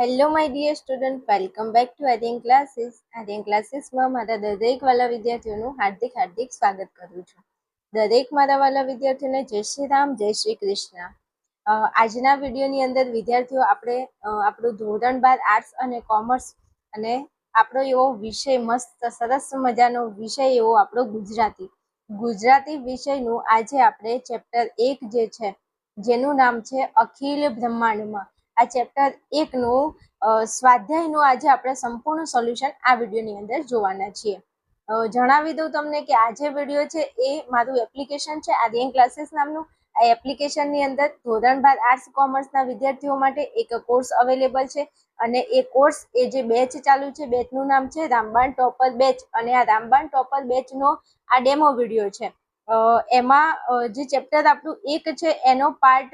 Hello my dear student, welcome back to Aryan classes. Aryan ક્લાસીસમાં મારા દરેક વાલા વિદ્યાર્થીઓનું હાર્દિક સ્વાગત કરું છું. દરેક મારા વાલા વિદ્યાર્થીઓને જય શ્રી રામ, જય શ્રી કૃષ્ણ. આજના વિડીયોની અંદર વિદ્યાર્થીઓ આપણે આપણું ધોરણ 12 આર્ટ્સ અને કોમર્સ અને આપણો એવો વિષય મસ્ત સરસ મજાનો વિષય એવો આપણો ગુજરાતી વિષયનું આજે આપણે ચેપ્ટર 1 જે છે જેનું નામ છે અખિલ બ્રહ્માંડમાં. આ ચેપ્ટર 1 નું સ્વાધ્યાયનું આજે આપણે સંપૂર્ણ સોલ્યુશન આ વિડીયોની અંદર જોવાના છીએ. જણાવી દઉં તમને કે આ જે વિડીયો છે એ મારું એપ્લિકેશન છે આર્યન ક્લાસીસ નામનું. આ એપ્લિકેશનની અંદર ધોરણ 12 આર્ટ્સ કોમર્સના વિદ્યાર્થીઓ માટે એક કોર્સ અવેલેબલ છે અને એ કોર્સ એ જે બેચ ચાલુ છે બેચનું નામ છે રામબાણ ટોપર બેચ અને આ રામબાણ ટોપર બેચનો આ ડેમો વિડીયો છે. એમાં જે ચેપ્ટર આપણું 1 છે એનો પાર્ટ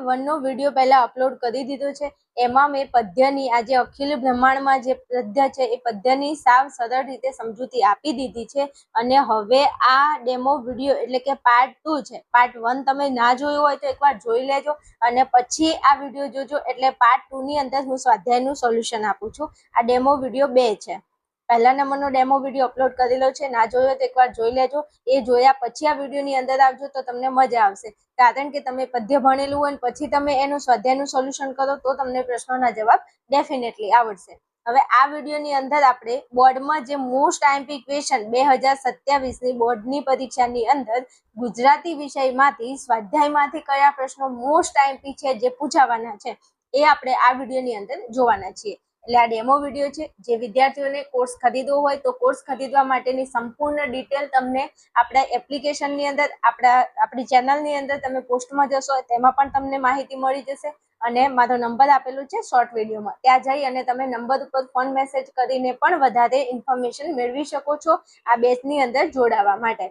1 નો વિડીયો પહેલા અપલોડ કરી દીધો છે. એમાં મેં પદ્યની આ જે અખિલ બ્રહ્માંડમાં જે પદ્ય છે એ પદ્યની સાવ સરળ રીતે સમજૂતી આપી દીધી છે અને હવે આ ડેમો વિડીયો એટલે કે પાર્ટ 2 છે. પાર્ટ 1 તમે ના જોયું હોય તો એકવાર જોઈ લેજો અને પછી આ વિડીયો જોજો. એટલે પાર્ટ 2 ની અંદર હું સ્વાધ્યાયનું સોલ્યુશન આપું છું. આ ડેમો વિડીયો 2 છે. પહેલા નંબરનો ડેમો વિડીયો અપલોડ કરેલો છે, ના જોયો તો એકવાર જોઈ લેજો. એ જોયા પછી આ વિડીયોની અંદર આવજો તો તમને મજા આવશે, કારણ કે તમે પદ્ય ભણેલું હોય પછી તમે એનું સ્વાધ્યાયનું સોલ્યુશન કરો તો તમને પ્રશ્નોના જવાબ ડેફિનેટલી આવડશે. હવે આ વિડીયોની અંદર આપણે બોર્ડમાં જે મોસ્ટ આઈએમપી ક્વેશ્ચન 2027 ની બોર્ડની પરીક્ષાની અંદર ગુજરાતી વિષયમાંથી સ્વાધ્યાયમાંથી કયા પ્રશ્નો મોસ્ટ આઈએમપી છે જે પૂછાવાના છે એ આપણે આ વિડીયોની અંદર જોવાના છીએ. એટલે આ ડેમો વિડીયો છે. જે વિદ્યાર્થીઓને કોર્સ ખરીદવો હોય તો કોર્સ ખરીદવા માટેની સંપૂર્ણ ડિટેલ તમને આપણા એપ્લિકેશનની અંદર આપણી ચેનલની અંદર તમે પોસ્ટમાં જશો તેમાં પણ તમને માહિતી મળી જશે અને મારો નંબર આપેલો છે શોર્ટ વિડીયોમાં, ત્યાં જઈ અને તમે નંબર ઉપર ફોન મેસેજ કરીને પણ વધારે ઇન્ફોર્મેશન મેળવી શકો છો આ બેચની અંદર જોડાવા માટે.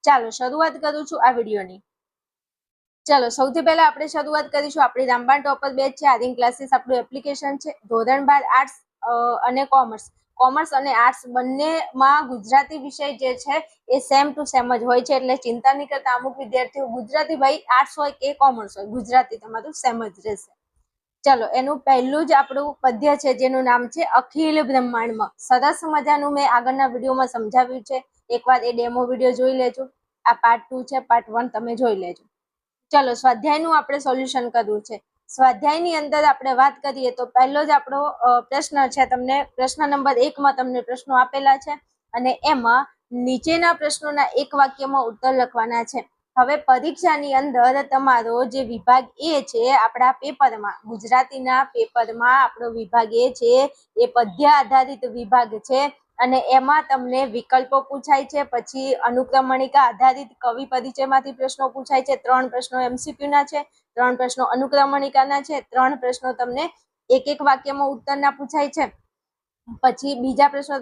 ચાલો શરૂઆત કરું છું આ વિડીયોની. ચલો સૌથી પહેલા આપણે શરૂઆત કરીશું આપણી રામબાણ ટોપર બેચ છે આર્યન ક્લાસીસ આપણું એપ્લિકેશન છે. ધોરણ 12 આર્ટ્સ અને કોમર્સ અને આર્ટ્સ બંનેમાં ગુજરાતી વિષય જે છે એ સેમ ટુ સેમ જ હોય છે, એટલે ચિંતા નહીં કરતા. અમુક વિદ્યાર્થીઓ ગુજરાતી ભાઈ આર્ટ્સ હોય કે કોમર્સ હોય ગુજરાતી તમારું સેમ જ રહેશે. ચલો એનું પહેલું જ આપણું પદ્ય છે જેનું નામ છે અખિલ બ્રહ્માંડમાં. સરસ મજાનું મેં આગળના વિડીયોમાં સમજાવ્યું છે, એકવાર એ ડેમો વિડીયો જોઈ લેજો. આ પાર્ટ 2 છે, પાર્ટ 1 તમે જોઈ લેજો. ચલો સ્વાધ્યાયનું આપણે સોલ્યુશન કરવું છે. સ્વાધ્યાયની અંદર આપણે વાત કરીએ તો પહેલો જ આપણો પ્રશ્ન છે. તમને પ્રશ્ન નંબર 1 માં તમને પ્રશ્નો આપેલા છે અને એમાં નીચેના પ્રશ્નોના એક વાક્યમાં ઉત્તર લખવાના છે. હવે પરીક્ષાની અંદર તમારો જે વિભાગ એ છે આપણા પેપરમાં ગુજરાતીના પેપરમાં આપણો વિભાગ એ છે એ પદ્ય આધારિત વિભાગ છે અને એમાં તમને વિકલ્પો પૂછાય છે, પછી અનુક્રમણિકા આધારિત કવિ પરિચયમાંથી પ્રશ્નો પૂછાય છે. 3 પ્રશ્નો MCQ ના છે, 3 પ્રશ્નો અનુક્રમણિકાના છે, 3 પ્રશ્નો તમને એક વાક્યમાં ઉત્તરના પૂછાય છે. પછી બીજા પ્રશ્નો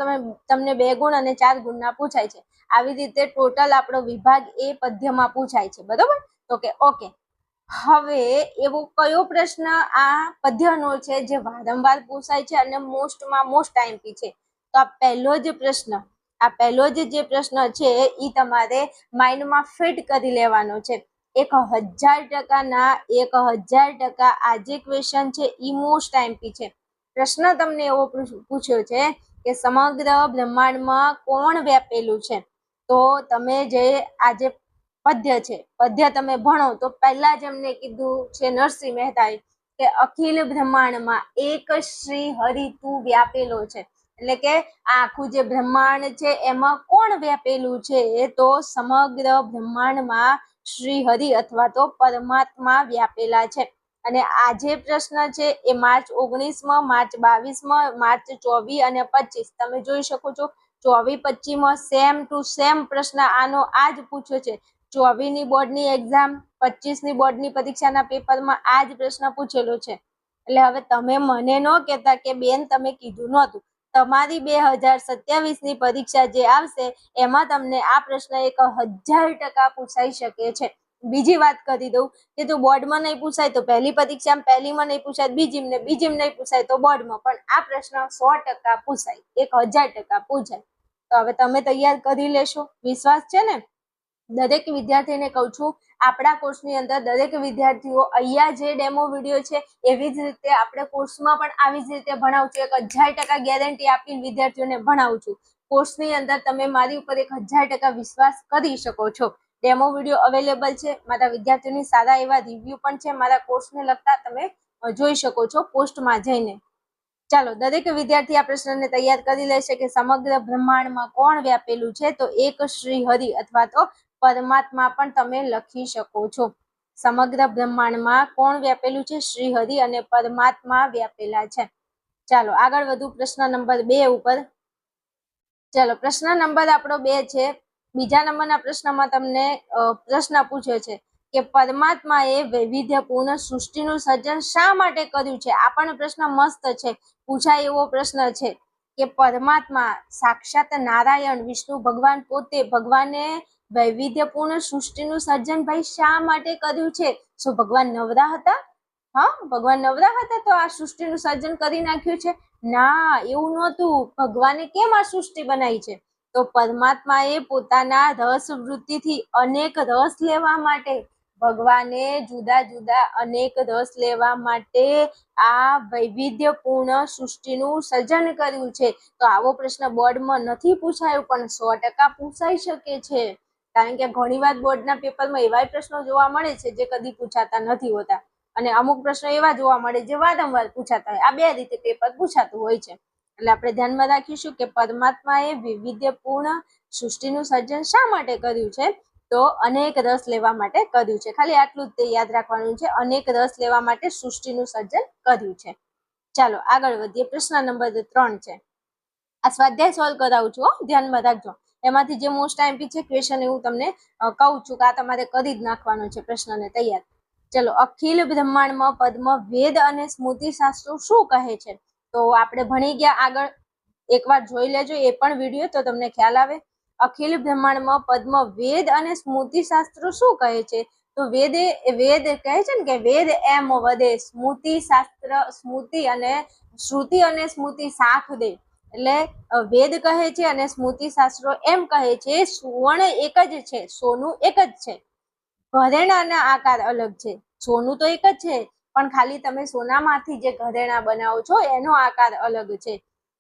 તમને 2 ગુણ અને 4 ગુણના પૂછાય છે. આવી રીતે ટોટલ આપણો વિભાગ એ પદ્યમાં પૂછાય છે, બરોબર? તો કે ઓકે. હવે એવો કયો પ્રશ્ન આ પદ્યનો છે જે વારંવાર પૂછાય છે અને મોસ્ટમાં મોસ્ટ આઈએમપી છે? તો આ પહેલો જ પ્રશ્ન છે એ તમારે માઇન્ડમાં ફિટ કરી લેવાનો છે. 1000% આ જે ક્વેશ્ચન છે ઈ મોસ્ટ આઈએમપી છે. પ્રશ્ન તમને એવો પૂછ્યો છે કે સમગ્ર બ્રહ્માંડમાં કોણ વ્યાપેલું છે? તો તમે જે આ જે પદ્ય તમે ભણો તો પહેલા જ એમને કીધું છે નરસિંહ મહેતાએ કે અખિલ બ્રહ્માંડમાં એક શ્રી હરિ તું વ્યાપેલો છે. એટલે કે આ આખું જે બ્રહ્માંડ છે એમાં કોણ વ્યાપેલું છે? તો સમગ્ર બ્રહ્માંડમાં શ્રી હરિ અથવા તો પરમાત્મા વ્યાપેલા છે. અને આ જે પ્રશ્ન છે એ માર્ચ 19માં, માર્ચ 22માં, માર્ચ 24 અને 25 તમે જોઈ શકો છો. 24-25માં સેમ ટુ સેમ પ્રશ્ન આનો આ જ પૂછ્યો છે. 24 ની બોર્ડની એક્ઝામ, 25 ની બોર્ડની પરીક્ષાના પેપરમાં આ જ પ્રશ્ન પૂછેલો છે. એટલે હવે તમે મને ન કહેતા કે બેન તમે કીધું નહોતું. તમારી 2027 ની પરીક્ષા જે આવશે એમાં તમને આ પ્રશ્ન 1000% પૂછાઈ શકે છે. બીજી વાત કરી દઉં કે જો બોર્ડમાં નહીં પૂછાય તો પહેલી પરીક્ષામાં પહેલીમાં નહીં પૂછાય, બીજીમાં નહીં પૂછાય તો બોર્ડમાં પણ આ પ્રશ્ન 100% પૂછાય, 1000% પૂછાય. તો હવે તમે તૈયાર કરી લેશો, વિશ્વાસ છે ને? દરેક વિદ્યાર્થીને કહું છું આપણા કોર્સની અંદર દરેક વિદ્યાર્થીઓ અહીંયા જે ડેમો વિડીયો છે એવી જ રીતે આપણે કોર્સમાં પણ આવી જ રીતે ભણાવું છું. 1000% ગેરંટી આપીને વિદ્યાર્થીઓને ભણાવું છું. કોર્સની અંદર તમે મારી ઉપર 1000% વિશ્વાસ કરી શકો છો. ડેમો વિડીયો અવેલેબલ છે, મારા વિદ્યાર્થીઓની સારા એવા રિવ્યુ પણ છે, મારા કોર્સને લગતા તમે જોઈ શકો છો પોસ્ટમાં જઈને. ચાલો, દરેક વિદ્યાર્થી આ પ્રશ્નને તૈયાર કરી લેશે કે સમગ્ર બ્રહ્માંડમાં કોણ વ્યાપેલું છે? તો એક શ્રી હરિ અથવા તો પરમાત્મા પણ તમે લખી શકો છો. સમગ્ર બ્રહ્માંડમાં કોણ વ્યાપેલું છે? શ્રી હરિ અને પરમાત્મા વ્યાપેલા છે. ચાલો આગળ વધુ પ્રશ્ન નંબર 2 ઉપર. ચાલો, પ્રશ્ન નંબર આપણો 2 છે. બીજા નંબરના પ્રશ્નમાં તમને પ્રશ્ન પૂછ્યો છે કે પરમાત્માએ વૈવિધ્યપૂર્ણ સૃષ્ટિનું સર્જન શા માટે કર્યું છે? આ પણ પ્રશ્ન મસ્ત છે, પૂછાય એવો પ્રશ્ન છે કે પરમાત્મા સાક્ષાત નારાયણ વિષ્ણુ ભગવાન પોતે ભગવાને વૈવિધ્યપૂર્ણ સૃષ્ટિનું સર્જન ભાઈ શા માટે કર્યું છે? શું ભગવાન નવરા હતા? હા, ભગવાન નવરા હતા તો આ સૃષ્ટિનું સર્જન કરી નાખ્યું છે? ના, એવું નહોતું. ભગવાને કેમ આ સૃષ્ટિ બનાવી છે? તો પરમાત્માએ પોતાના રસ વૃત્તિથી અનેક રસ લેવા માટે, ભગવાને જુદા જુદા અનેક રસ લેવા માટે આ વૈવિધ્યપૂર્ણ સૃષ્ટિનું સર્જન કર્યું છે. તો આવો પ્રશ્ન બોર્ડમાં નથી પૂછાયો પણ 100% પૂછાઈ શકે છે. કારણ કે ઘણીવાર બોર્ડના પેપરમાં એવા પ્રશ્નો જોવા મળે છે જે કદી પૂછાતા નથી હોતા, અને અમુક પ્રશ્નો એવા જોવા મળે જે વારંવાર પૂછાતા હોય. આ 2 રીતે પેપર પૂછાતું હોય છે. એટલે આપણે ધ્યાનમાં રાખીશું કે પરમાત્માએ વૈવિધ્યપૂર્ણ સૃષ્ટિનું સર્જન શા માટે કર્યું છે? તો અનેક રસ લેવા માટે કર્યું છે. ખાલી આટલું જ તે યાદ રાખવાનું છે, અનેક રસ લેવા માટે સૃષ્ટિનું સર્જન કર્યું છે. ચાલો આગળ વધીએ. પ્રશ્ન નંબર 3 છે. આ સ્વાધ્યાય સોલ્વ કરાવું છું, ધ્યાનમાં રાખજો. એમાંથી જે મોસ્ટ આઈએમપી છે ક્વેશ્ચન એવું તમને કહું છું કે આ તમારે કરી જ નાખવાનો છે પ્રશ્નને તૈયાર. ચલો, અખિલ બ્રહ્માંડમાં પદ્મ વેદ અને સ્મૃતિ શાસ્ત્રો શું કહે છે? તો આપણે ભણી ગયા આગળ, એકવાર જોઈ લેજો એ પણ વિડીયો તો તમને ખ્યાલ આવે. અખિલ બ્રહ્માંડમાં પદ્મ વેદ અને સ્મૃતિ શાસ્ત્રો શું કહે છે? તો વેદ કહે છે ને કે વેદ એમ વધે, સ્મૃતિ શાસ્ત્ર સ્મૃતિ અને શ્રુતિ અને સ્મૃતિ સાથ દે. એટલે વેદ કહે છે અને સ્મૃતિ શાસ્ત્રો એમ કહે છે સુવર્ણ એક જ છે, સોનું એક જ છે, ઘરેણાના આકાર અલગ છે. સોનું તો એક જ છે પણ ખાલી તમે સોનામાંથી જે ઘરેણા બનાવો છો એનો આકાર અલગ છે.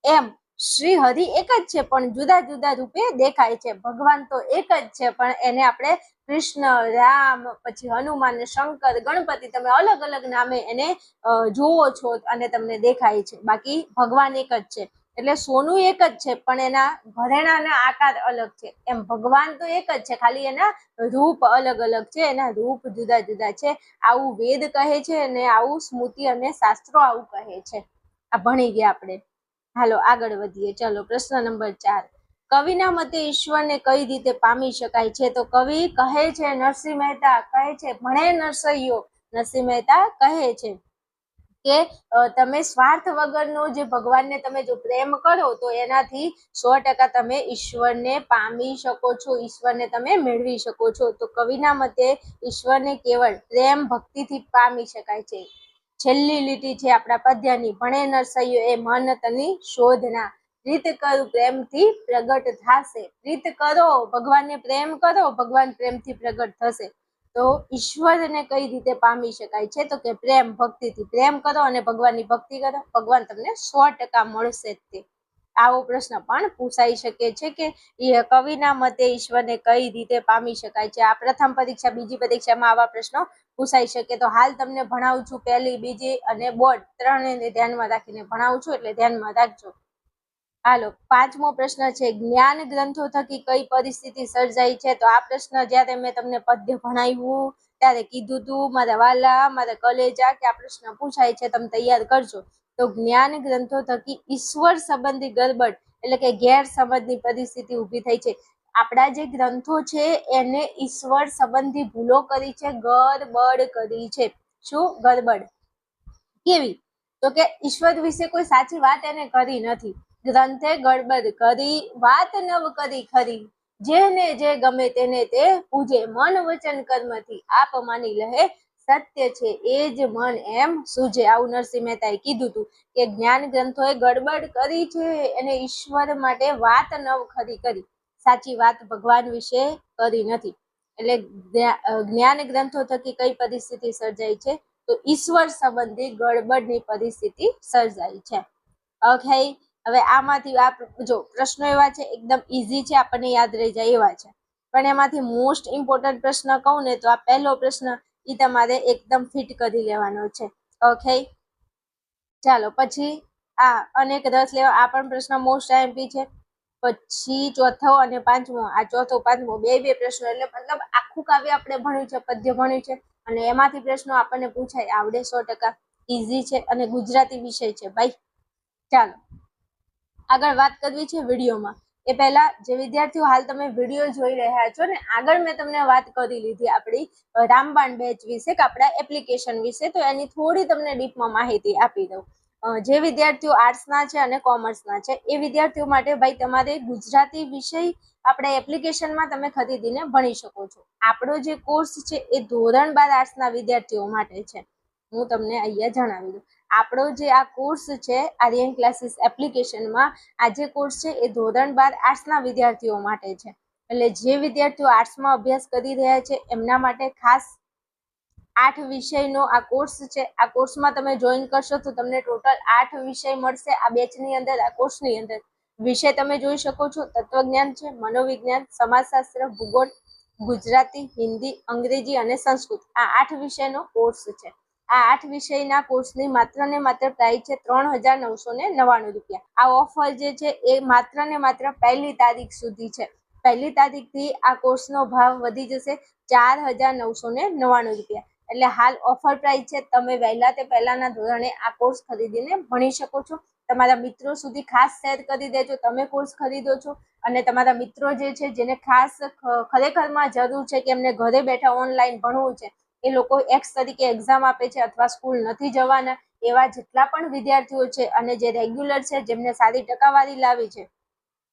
એમ શ્રી હરિ એક જ છે પણ જુદા જુદા રૂપે દેખાય છે. ભગવાન તો એક જ છે પણ એને આપણે કૃષ્ણ, રામ, પછી હનુમાન, શંકર, ગણપતિ તમે અલગ અલગ નામે એને જોવો છો અને તમને દેખાય છે. બાકી ભગવાન એક જ છે. એટલે સોનું એક જ છે પણ એના ઘરેણાના આકાર અલગ છે. એમ ભગવાન તો એક જ છે, ખાલી એના રૂપ અલગ અલગ છે, એના રૂપ જુદા જુદા છે. આવું વેદ કહે છે અને આવું સ્મૃતિ અને શાસ્ત્રો આવું કહે છે. આ ભણી ગયા આપણે. હાલો આગળ વધીએ. ચલો, પ્રશ્ન નંબર 4. કવિના મતે ઈશ્વરને કઈ રીતે પામી શકાય છે? તો કવિ કહે છે, નરસિંહ મહેતા કહે છે, ભણે નરસૈયો નરસિંહ મહેતા કહે છે કે તમે સ્વાર્થ વગરનો જે ભગવાનને તમે જો પ્રેમ કરો તો એનાથી 100% તમે ઈશ્વરને પામી શકો છો, ઈશ્વરને તમે મેળવી શકો છો. તો કવિના મતે ઈશ્વરને કેવળ પ્રેમ ભક્તિથી પામી શકાય છે. છેલ્લી લીટી છે આપણા પદ્યની, ભણે નરસૈયો એ મન તની શોધના, પ્રીત કરું પ્રેમથી પ્રગટ થાશે. પ્રીત કરો, ભગવાનને પ્રેમ કરો, ભગવાન પ્રેમથી પ્રગટ થશે. તો ઈશ્વરને કઈ રીતે પામી શકાય છે? તો કે પ્રેમ ભક્તિથી. પ્રેમ કરો અને ભગવાનની ભક્તિ કરો, ભગવાન તમને 100% મળશે જ તે. આવો પ્રશ્ન પણ પૂછાઈ શકે છે કે કવિના મતે ઈશ્વરને કઈ રીતે પામી શકાય છે. આ પ્રથમ પરીક્ષા, બીજી પરીક્ષામાં આવા પ્રશ્નો પૂછાઈ શકે. તો હાલ તમને ભણાવું છું પહેલી, બીજી અને બોર્ડ ત્રણેયને ધ્યાનમાં રાખીને ભણાવું છું, એટલે ધ્યાનમાં રાખજો. હાલો, 5મો પ્રશ્ન છે, જ્ઞાન ગ્રંથો થકી કઈ પરિસ્થિતિ સર્જાઈ છે? તો આ પ્રશ્ન જ્યારે મેં તમને પદ્ય ભણાવ્યું ત્યારે કીધું તું મારા વાલા, મારા કલેજા કે આ પ્રશ્ન પૂછાય છે, તમે તૈયાર કરજો. તો જ્ઞાન ગ્રંથો થકી ઈશ્વર સંબંધી ગરબડ એટલે કે ગેરસમજની પરિસ્થિતિ ઊભી થઈ છે. આપણા જે ગ્રંથો છે એને ઈશ્વર સંબંધી ભૂલો કરી છે, ગડબડ કરી છે. શું ગડબડ? કેવી? તો કે ઈશ્વર વિશે કોઈ સાચી વાત એને કરી નથી. ગ્રંથે ગડબડ કરી, વાત નવ કરી ખરી, જેને જે ગમે તેને તે પૂજે, મન વચન કર્મથી આપ માની લહે સત્ય છે એ જ મન એમ સૂજે. આવું નરસિંહ મહેતાએ કીધું હતું કે જ્ઞાન ગ્રંથોએ ગડબડ કરી છે, એને ઈશ્વર માટે વાત નવ ખરી કરી, સાચી વાત ભગવાન વિશે કરી નથી. એટલે જ્ઞાન ગ્રંથો થકી કઈ પરિસ્થિતિ સર્જાય છે? તો ઈશ્વર સંબંધી ગડબડની પરિસ્થિતિ સર્જાય છે. ઓકે, હવે આમાંથી જો પ્રશ્નો એવા છે એકદમ ઈઝી છે, આપણને યાદ રહી જાય એવા છે, પણ એમાંથી મોસ્ટ ઇમ્પોર્ટન્ટ પ્રશ્ન કહું ને તો આ પહેલો પ્રશ્ન એ તમારે એકદમ ફિટ કરી લેવાનો છે. ઓકે, ચાલો પછી આ અનેક રસ લેવા, આ પણ પ્રશ્ન મોસ્ટ આઈએમપી છે. પછી ચોથો અને પાંચમો, આ ચોથો પાંચમો બે પ્રશ્નો, એટલે મતલબ આખું કાવ્ય આપણે ભણ્યું છે, પદ્ય ભણ્યું છે, અને એમાંથી પ્રશ્નો આપણને પૂછાય આવડે 100%. ઈઝી છે અને ગુજરાતી વિષય છે ભાઈ. ચાલો આગળ વાત કરવી છે વિડીયોમાં. એ પહેલા જે વિદ્યાર્થીઓ હાલ તમે વિડીયો જોઈ રહ્યા છો ને, આગળ મેં તમને વાત કરી લીધી આપણી રામબાણ બેચ વિશે કે આપણા એપ્લિકેશન વિશે, તો એની થોડી તમને ડીપમાં માહિતી આપી દઉં. જે વિદ્યાર્થીઓ આર્ટ્સના છે અને કોમર્સના છે એ વિદ્યાર્થીઓ માટે ભાઈ તમારે ગુજરાતી વિષય આપણા એપ્લિકેશનમાં તમે ખરીદીને ભણી શકો છો. આપણો જે કોર્સ છે એ ધોરણ 12 આર્ટ્સના વિદ્યાર્થીઓ માટે છે. હું તમને અહીંયા જણાવી દઉં, આપણો જે આ કોર્સ છે આર્યન ક્લાસીસ એપ્લિકેશનમાં, આ જે કોર્સ છે એ ધોરણ 12 આર્ટ્સના વિદ્યાર્થીઓ માટે છે. એટલે જે વિદ્યાર્થીઓ આર્ટ્સમાં અભ્યાસ કરી રહ્યા છે એમના માટે ખાસ 8 વિષયનો આ કોર્સ છે. આ કોર્સમાં તમે જોઈન કરશો તો તમને ટોટલ 8 વિષય મળશે આ બેચની અંદર, આ કોર્સની અંદર. વિષય તમે જોઈ શકો છો, તત્વજ્ઞાન છે, મનોવિજ્ઞાન, સમાજશાસ્ત્ર, ભૂગોળ, ગુજરાતી, હિન્દી, અંગ્રેજી અને સંસ્કૃત, આ 8 વિષયનો કોર્સ છે. આ 8 વિષયના કોર્સની માત્ર ને માત્ર પ્રાઇસ છે 3,999 રૂપિયા. આ ઓફર જે છે એ માત્ર ને માત્ર 1લી તારીખ સુધી છે. 1લી તારીખથી આ કોર્સનો ભાવ વધી જશે 4,999 રૂપિયા. એટલે હાલ ઓફર પ્રાઇસ છે, તમે વહેલા તે પહેલાના ધોરણે આ કોર્સ ખરીદીને ભણી શકો છો. તમારા મિત્રો સુધી ખાસ શેર કરી દેજો, તમે કોર્સ ખરીદો છો અને તમારા મિત્રો જે છે જેને ખાસ ખરેખરમાં જરૂર છે કે એમને ઘરે બેઠા ઓનલાઈન ભણવું છે, એ લોકો એક્સ તરીકે એક્ઝામ આપે છે અથવા સ્કૂલ નથી જવાના, એવા જેટલા પણ વિદ્યાર્થીઓ છે અને જે રેગ્યુલર છે, જેમને સારી ટકાવારી લાવી છે,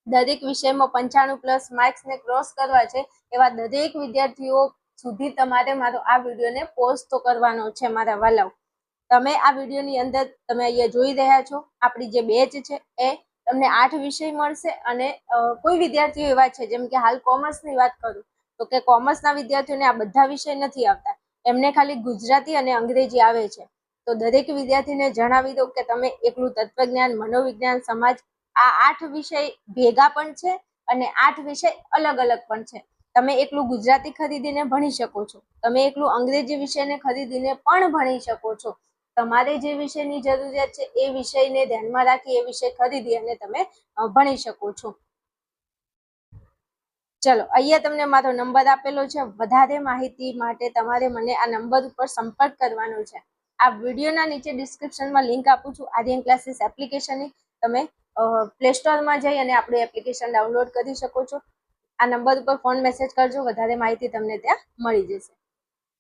દરેક વિષયમાં 95+ માર્ક્સને ક્રોસ કરવા છે, એવા દરેક વિદ્યાર્થીઓ સુધી તમારે મારો આ વિડીયોને પોસ્ટ તો કરવાનો છે મારા વાલાઓ. તમે આ વિડીયોની અંદર તમે અહીંયા જોઈ રહ્યા છો આપણી જે બેચ છે એ તમને 8 વિષય મળશે. અને કોઈ વિદ્યાર્થીઓ એવા છે, જેમ કે હાલ કોમર્સની વાત કરું તો કે કોમર્સના વિદ્યાર્થીઓને આ બધા વિષય નથી આવતા, એમને ખાલી ગુજરાતી અને અંગ્રેજી આવે છે. તો દરેક વિદ્યાર્થીને જણાવી દઉં કે તમે એકલું તત્વજ્ઞાન, મનોવિજ્ઞાન, સમાજ, આ 8 વિષય ભેગા પણ છે અને 8 વિષય અલગ અલગ પણ છે. તમે એકલું ગુજરાતી ખરીદીને ભણી શકો છો, તમે એકલું અંગ્રેજી વિષયને ખરીદીને પણ ભણી શકો છો. તમારે જે વિષયની જરૂરિયાત છે એ વિષયને ધ્યાનમાં રાખી એ વિષય ખરીદી અને તમે ભણી શકો છો. ચલો અહીંયા તમને મારો નંબર આપેલો છે. વધારે માહિતી માટે તમારે મને આ નંબર ઉપર સંપર્ક કરવાનો છે. આ વિડીયોના નીચે ડિસ્ક્રિપ્શનમાં લિંક આપું છું આર્યન ક્લાસીસ એપ્લિકેશનની. તમે પ્લે સ્ટોરમાં જઈ અને આપણું એપ્લિકેશન ડાઉનલોડ કરી શકો છો. આ નંબર ઉપર ફોન મેસેજ કરજો, વધારે માહિતી તમને ત્યાં મળી જશે.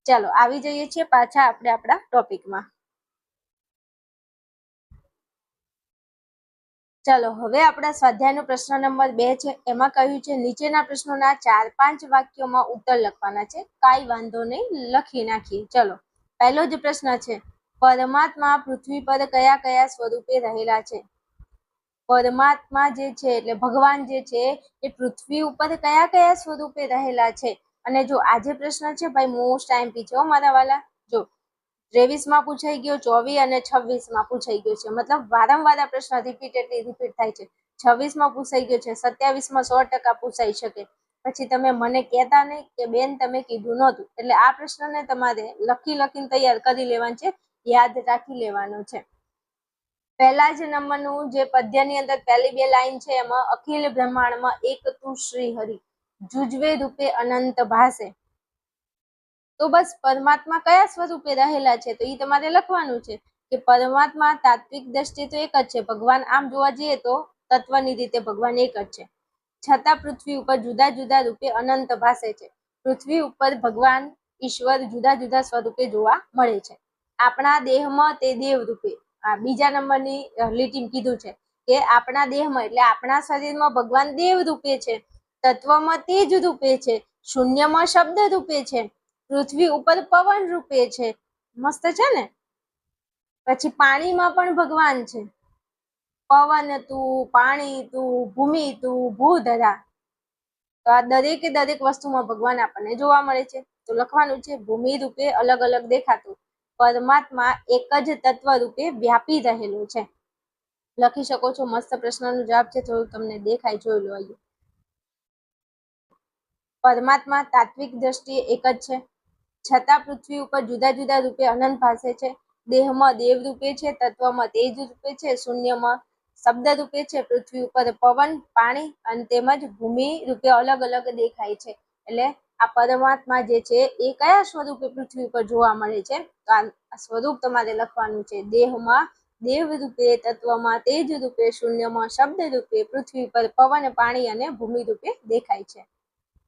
ચાલો આવી જઈએ છીએ પાછા આપણે આપણા ટોપિકમાં. ચાલો હવે આપણા સ્વાધ્યાયનો પ્રશ્ન નંબર 2 છે. એમાં કહ્યું છે નીચેના પ્રશ્નોના 4-5 વાક્યોમાં ઉત્તર લખવાના છે. કાંઈ વાંધો નહીં, લખી નાખીએ. ચલો પહેલો જ પ્રશ્ન છે, પરમાત્મા પૃથ્વી પર કયા કયા સ્વરૂપે રહેલા છે? પરમાત્મા જે છે એટલે ભગવાન જે છે એ પૃથ્વી ઉપર કયા કયા સ્વરૂપે રહેલા છે? અને જો આ જે પ્રશ્ન છે ભાઈ મોસ્ટ આઈએમપી છે મારા વાલા. જો 23માં પૂછાઈ ગયો, 24 અને 26માં પૂછાઈ ગયો છે. મતલબ વારંવાર આ પ્રશ્ન રિપીટ થાય છે. 26માં પૂછાઈ ગયો છે, 27માં 100% પૂછાઈ શકે. પછી તમે મને કહેતા નહીં કે બેન તમે કીધું નહોતું. એટલે આ પ્રશ્નને તમારે લખીને તૈયાર કરી લેવાનું છે, યાદ રાખી લેવાનો છે. પહેલા જ નંબરનું જે પદ્યની અંદર પહેલી 2 લાઈન છે એમાં અખિલ બ્રહ્માંડમાં એક તું શ્રી હરિ જુજવે રૂપે અનંત ભાસે. તો બસ પરમાત્મા કયા સ્વરૂપે રહેલા છે તો એ તમારે લખવાનું છે કે પરમાત્મા તાત્વિક દ્રષ્ટિએ તો એક જ છે. ભગવાન આમ જોવા જઈએ તો તત્વની રીતે ભગવાન એક જ છે, છતાં પૃથ્વી ઉપર જુદા જુદા રૂપે અનંત ભાસે છે. પૃથ્વી ઉપર ભગવાન ઈશ્વર જુદા જુદા સ્વરૂપે જોવા મળે છે. આપણા દેહમાં તે દેવ રૂપે, આ બીજા નંબરની લીટી કીધું છે કે આપણા દેહમાં એટલે આપણા શરીરમાં ભગવાન દેવ રૂપે છે, તત્વમાં તેજ રૂપે છે, શૂન્યમાં શબ્દ રૂપે છે, પૃથ્વી ઉપર પવન રૂપે છે. મસ્ત છે ને. પછી પાણીમાં પણ ભગવાન છે, પવન તું, પાણી તું, ભૂમિ તું, ભૂધરા. તો આ દરેકે દરેક વસ્તુમાં ભગવાન આપણને જોવા મળે છે. તો લખવાનું છે ભૂમિ રૂપે અલગ અલગ દેખાતું પરમાત્મા એક જ તત્વ રૂપે વ્યાપી રહેલું છે. લખી શકો છો. મસ્ત પ્રશ્નનો જવાબ છે, થોડું તમને દેખાય, જોઈ લો. અહીંયા પરમાત્મા તાત્વિક દ્રષ્ટિએ એક જ છે, છતાં પૃથ્વી ઉપર જુદા જુદા રૂપે અનંત ભાસે છે. દેહમાં દેવ રૂપે છે, તત્વમાં તેજ રૂપે છે, શૂન્યમાં શબ્દ રૂપે છે, પૃથ્વી ઉપર પવન, પાણી અને તેમજ ભૂમિ રૂપે અલગ અલગ દેખાય છે. એટલે આ પરમાત્મા જે છે એ કયા સ્વરૂપે પૃથ્વી ઉપર જોવા મળે છે? તો આ સ્વરૂપ તમારે લખવાનું છે. દેહમાં દેવ રૂપે, તત્વમાં તેજ રૂપે, શૂન્યમાં શબ્દ રૂપે, પૃથ્વી પર પવન, પાણી અને ભૂમિ રૂપે દેખાય છે.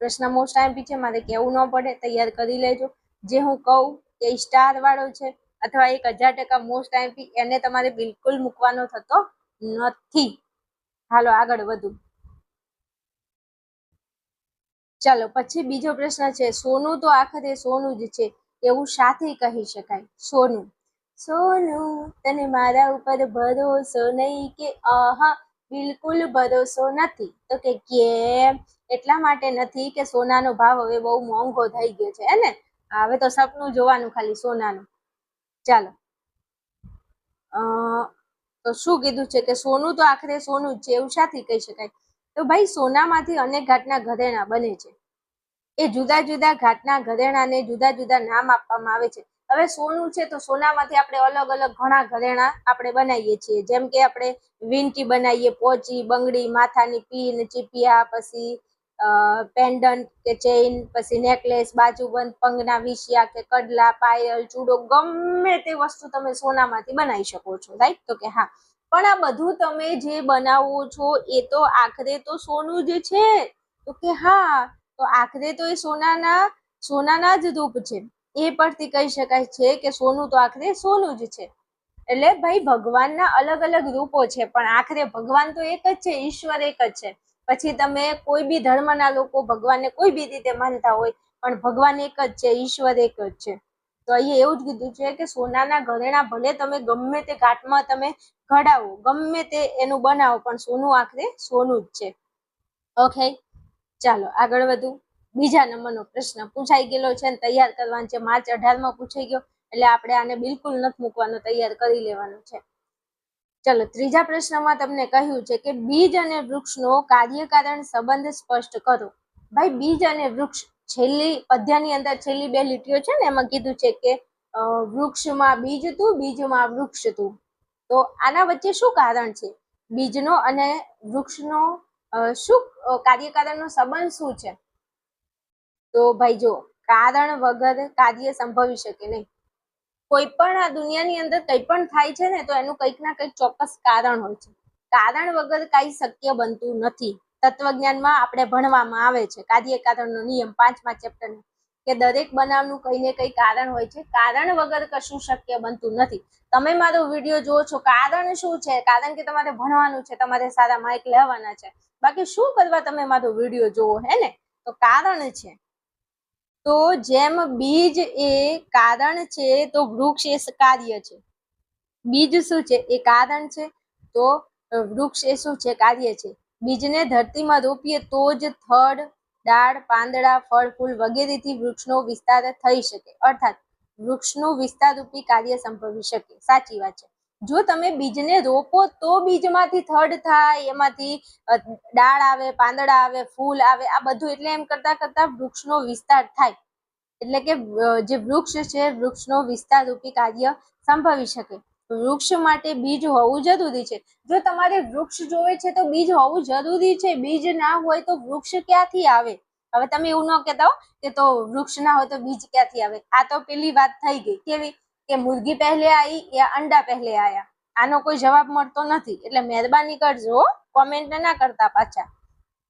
પ્રશ્ન મોસ્ટ આઈમ્પી છે, મારે કેવું ન પડે, તૈયાર કરી લેજો. જે હું કહું એ સ્ટાર વાળો છે અથવા 1000% મોસ્ટ આઈમ્પી, એને તમારે બિલકુલ મૂકવાનો થતો નથી. હાલો આગળ વધુ. ચાલો પછી બીજો પ્રશ્ન છે, સોનું તો આખરે સોનું જ છે એવું શાથી કહી શકાય? સોનું સોનું તને મારા ઉપર ભરોસો નહીં કે? બિલકુલ ભરોસો નથી. તો કે કેમ? એટલા માટે નથી કે સોનાનો ભાવ હવે બહુ મોંઘો થઈ ગયો છે, હે ને? હવે તો સપનું જોવાનું ખાલી સોનાનું. ચાલો તો શું કીધું છે કે સોનું તો આખરે સોનું જ છે એવું શાથી કહી શકાય? તો ભાઈ સોનામાંથી અનેક ઘાટના ઘરેણા બને છે. એ જુદા જુદા ઘાટના ઘરેણાને જુદા જુદા નામ આપવામાં આવે છે. હવે સોનું છે તો સોનામાંથી આપણે અલગ અલગ ઘણા ઘરેણા આપણે બનાવીએ છીએ. જેમ કે આપણે વીંટી બનાવીએ, પોચી, બંગડી, માથાની પીન, ચીપિયા, પછી પેન્ડન્ટ કે ચેઇન, પછી નેકલેસ, બાજુબંધ, પગના વિસિયા કે કડલા, પાયલ, ચૂડો, ગમે તે વસ્તુ તમે સોનામાંથી બનાવી શકો છો, રાઈટ? તો કે હા, પણ આ બધું તમે જે બનાવો છો એ તો આખરે તો સોનું જ છે. તો કે હા, તો આખરે તો એ સોનાના જ રૂપ છે. એ પરથી કહી શકાય છે કે સોનું તો આખરે સોનું જ છે. એટલે ભાઈ ભગવાનના અલગ અલગ રૂપો છે, પણ આખરે ભગવાન તો એક જ છે, ઈશ્વર એક જ છે. પછી તમે કોઈ બી ધર્મના લોકો ભગવાનને કોઈ બી રીતે માનતા હોય, પણ ભગવાન એક જ છે, ઈશ્વર એક જ છે. તો અહીંયા એવું જ કીધું છે કે સોનાના ઘરેણા ભલે તમે ગમે તે ઘાટમાં તમે ઘડાવો, ગમે તે એનું બનાવો, પણ સોનું આખરે સોનું જ છે. ઓકે, ચાલો આગળ વધુ. બીજા નંબરનો પ્રશ્ન પૂછાઈ ગયેલો છે, તૈયાર કરવાનો છે. માર્ચ 18માં પૂછાઈ ગયો, એટલે આપણે આને બિલકુલ નથી મૂકવાનો, તૈયાર કરી લેવાનું છે. ચલો ત્રીજા પ્રશ્નમાં તમને કહ્યું છે કે બીજ અને વૃક્ષનો કાર્યકારણ સંબંધ સ્પષ્ટ કરો. ભાઈ બીજ અને વૃક્ષ, છેલ્લી પદ્યની અંદર છેલ્લી 2 લીટીઓ છે ને, એમાં કીધું છે કે વૃક્ષમાં બીજ તું, બીજમાં વૃક્ષ તું. તો આના વચ્ચે શું કારણ છે? બીજનો અને વૃક્ષનો શું કાર્યકારણનો સંબંધ શું છે? તો ભાઈ જો, કારણ વગર કાર્ય સંભવી શકે નહીં. કોઈ પણ આ દુનિયાની અંદર કંઈ પણ થાય છે ને, તો એનું કંઈક ના કંઈક ચોક્કસ કારણ હોય છે. કારણ વગર કાંઈ શક્ય બનતું નથી. તત્વજ્ઞાનમાં આપણે ભણવામાં આવે છે કાર્યકારણનો નિયમ 5મા ચેપ્ટરમાં, કે દરેક બનાવનું કંઈ ને કંઈ કારણ હોય છે. કારણ વગર કશું શક્ય બનતું નથી. તમે મારો વિડીયો જુઓ છો, કારણ શું છે? કારણ કે તમારે ભણવાનું છે, તમારે સારા માર્ક લેવાના છે. બાકી શું કરવા તમે મારો વિડીયો જુઓ, હે ને? તો કારણ છે. તો જેમ બીજ એ કારણ છે, તો વૃક્ષ એ કાર્ય છે. બીજ શું છે? એ કારણ છે. તો વૃક્ષ એ શું છે? કાર્ય છે. બીજને ધરતીમાં રોપીએ તો જ થડ, ડાળ, પાંદડા, ફળ, ફૂલ વગેરેથી વૃક્ષનો વિસ્તાર થઈ શકે, અર્થાત વૃક્ષનું વિસ્તારરૂપી કાર્ય સંભવી શકે. સાચી વાત છે. જો તમે બીજને રોપો તો બીજમાંથી થડ થાય, એમાંથી ડાળ આવે, પાંદડા આવે, ફૂલ આવે, આ બધું એટલે એમ કરતા કરતા વૃક્ષનો વિસ્તાર થાય. એટલે કે જે વૃક્ષ છે, વૃક્ષનો વિસ્તાર રૂપી કાર્ય સંભવી શકે. વૃક્ષ માટે બીજ હોવું જરૂરી છે. જો તમારે વૃક્ષ જોવે છે તો બીજ હોવું જરૂરી છે. બીજ ના હોય તો વૃક્ષ ક્યાંથી આવે? હવે તમે એવું ન કહેતા હો કે તો વૃક્ષ ના હોય તો બીજ ક્યાંથી આવે. આ તો પેલી વાત થઈ ગઈ. કેવી? કે મુર્ગી પહેલે આવી યા અંડા પહેલે આયા? આનો કોઈ જવાબ મળતો નથી. એટલે મહેરબાની કરજો, કોમેન્ટ ના કરતા પાછા.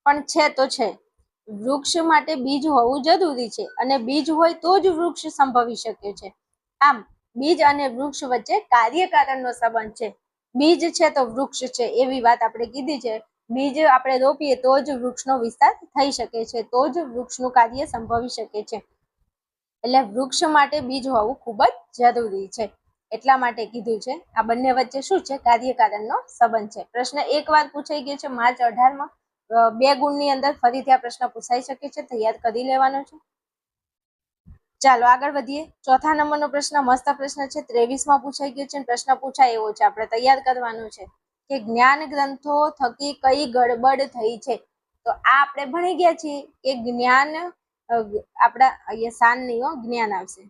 પણ છે તો છે. વૃક્ષ માટે બીજ હોવું જરૂરી છે, અને બીજ હોય તો જ વૃક્ષ સંભવી શકે છે. આમ બીજ અને વૃક્ષ વચ્ચે કાર્યકારણનો સંબંધ છે. બીજ છે તો વૃક્ષ છે, એવી વાત આપણે કીધી છે. બીજ આપણે રોપીએ તો જ વૃક્ષનો વિસ્તાર થઈ શકે છે, તો જ વૃક્ષનું કાર્ય સંભવી શકે છે. એટલે વૃક્ષ માટે બીજ હોવું ખૂબ જ જરૂરી છે. એટલા માટે કીધું છે. આ બંને વચ્ચે શું છે? કાર્યકારણનો સંબંધ છે. પ્રશ્ન એક વાર પૂછાઈ ગયો છે માર્ચ 18માં. 2 ગુણની અંદર ફરીથી આ પ્રશ્ન પૂછાઈ શકે છે, તૈયાર કરી લેવાનો છે. ચાલો આગળ વધીએ. ચોથા નંબરનો પ્રશ્ન મસ્ત પ્રશ્ન છે, 23માં પૂછાઈ ગયો છે. પ્રશ્ન પૂછાય એવો છે, આપણે તૈયાર કરવાનો છે કે જ્ઞાન ગ્રંથો થકી કઈ ગડબડ થઈ છે. તો આ આપણે ભણી ગયા છીએ કે જ્ઞાન આપણા અહીંયા શાન નહીં હો, જ્ઞાન આવશે.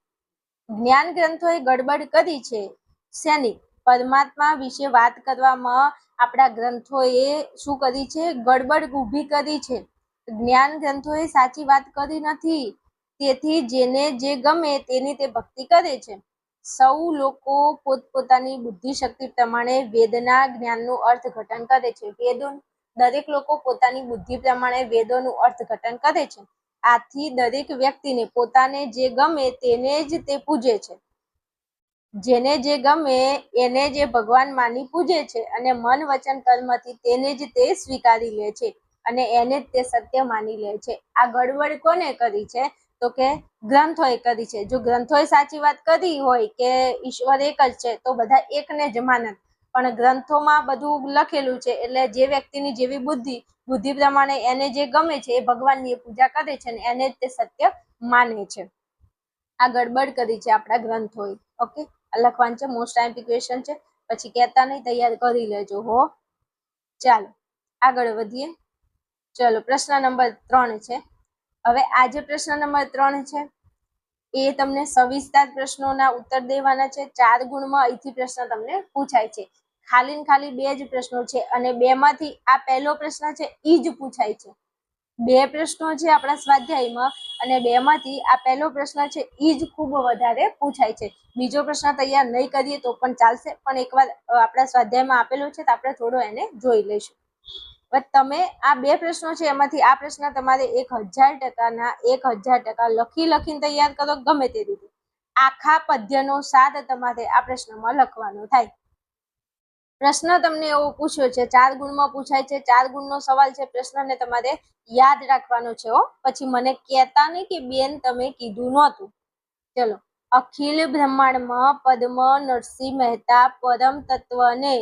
જ્ઞાન ગ્રંથોએ ગડબડ કરી છે શેની? પરમાત્મા વિશે વાત કરવામાં આપણા ગ્રંથોએ શું કરી છે? ગડબડ ઊભી કરી છે. જ્ઞાન ગ્રંથોએ સાચી વાત કરી નથી. તેથી જેને જે ગમે તેની તે ભક્તિ કરે છે. સૌ લોકો પોતપોતાની બુદ્ધિ શક્તિ પ્રમાણે વેદના જ્ઞાનનું અર્થઘટન કરે છે. દરેક લોકો પોતાની બુદ્ધિ પ્રમાણે વેદોનું અર્થઘટન કરે છે. આથી દરેક વ્યક્તિને પોતાને જે ગમે તેને જ તે પૂજે છે. જેને જે ગમે એને જે ભગવાન માની પૂજે છે અને મન વચન કર્મથી તેને જ તે સ્વીકારી લે છે અને એને જ તે સત્ય માની લે છે. આ ગડબડ કોને કરી છે? તો કે ગ્રંથોએ કરી છે. જો ગ્રંથોએ સાચી વાત કરી હોય કે ઈશ્વર એક જ છે તો બધા એકને જ માનત, પણ ગ્રંથોમાં બધું લખેલું છે એટલે જે વ્યક્તિની જેવી બુદ્ધિ પ્રમાણે એને જે ગમે છે એ ભગવાનની પૂજા કરે છે અને એને જ તે સત્ય માને છે. આ ગડબડ કરી છે આપણા ગ્રંથોએ. ઓકે, આ લખવાનું છે, મોસ્ટ ટાઈમ ક્વેશ્ચન છે, પછી કહેતા નહીં, તૈયાર કરી લેજો હો. ચાલો આગળ વધીએ. ચલો પ્રશ્ન નંબર 3 છે. હવે આ જે પ્રશ્ન નંબર 3 છે એ તમને સવિસ્તાર પ્રશ્નોના ઉત્તર દેવાના છે. 4 ગુણમાં અહીંથી પ્રશ્ન તમને પૂછાય છે. ખાલી ને ખાલી 2 જ પ્રશ્નો છે અને 2માંથી આ પહેલો પ્રશ્ન છે ઈ જ પૂછાય છે. 2 પ્રશ્નો છે આપણા સ્વાધ્યાયમાં અને 2માંથી આ પહેલો પ્રશ્ન છે ઈ જ ખૂબ વધારે પૂછાય છે. બીજો પ્રશ્ન તૈયાર નહીં કરીએ તો પણ ચાલશે, પણ એકવાર આપણા સ્વાધ્યાયમાં આપેલો છે તો આપણે થોડો એને જોઈ લઈશું. તમે આ 2 પ્રશ્નો છે એમાંથી આ પ્રશ્ન તમારે 1000%ના 1000% લખીને તૈયાર કરો, ગમે તે રીતે. આખા પદ્યનો સાદ તમારે આ પ્રશ્નમાં લખવાનો થાય. પ્રશ્ન તમને એવો પૂછ્યો છે, 4 ગુણમાં પૂછાય છે, 4 ગુણનો સવાલ છે. પ્રશ્નને તમારે યાદ રાખવાનો છે હો, પછી મને કહેતા નહીં કે બેન તમે કીધું નહોતું. ચલો, અખિલ બ્રહ્માંડમાં પદ્મ નરસિંહ મહેતા પરમ તત્વને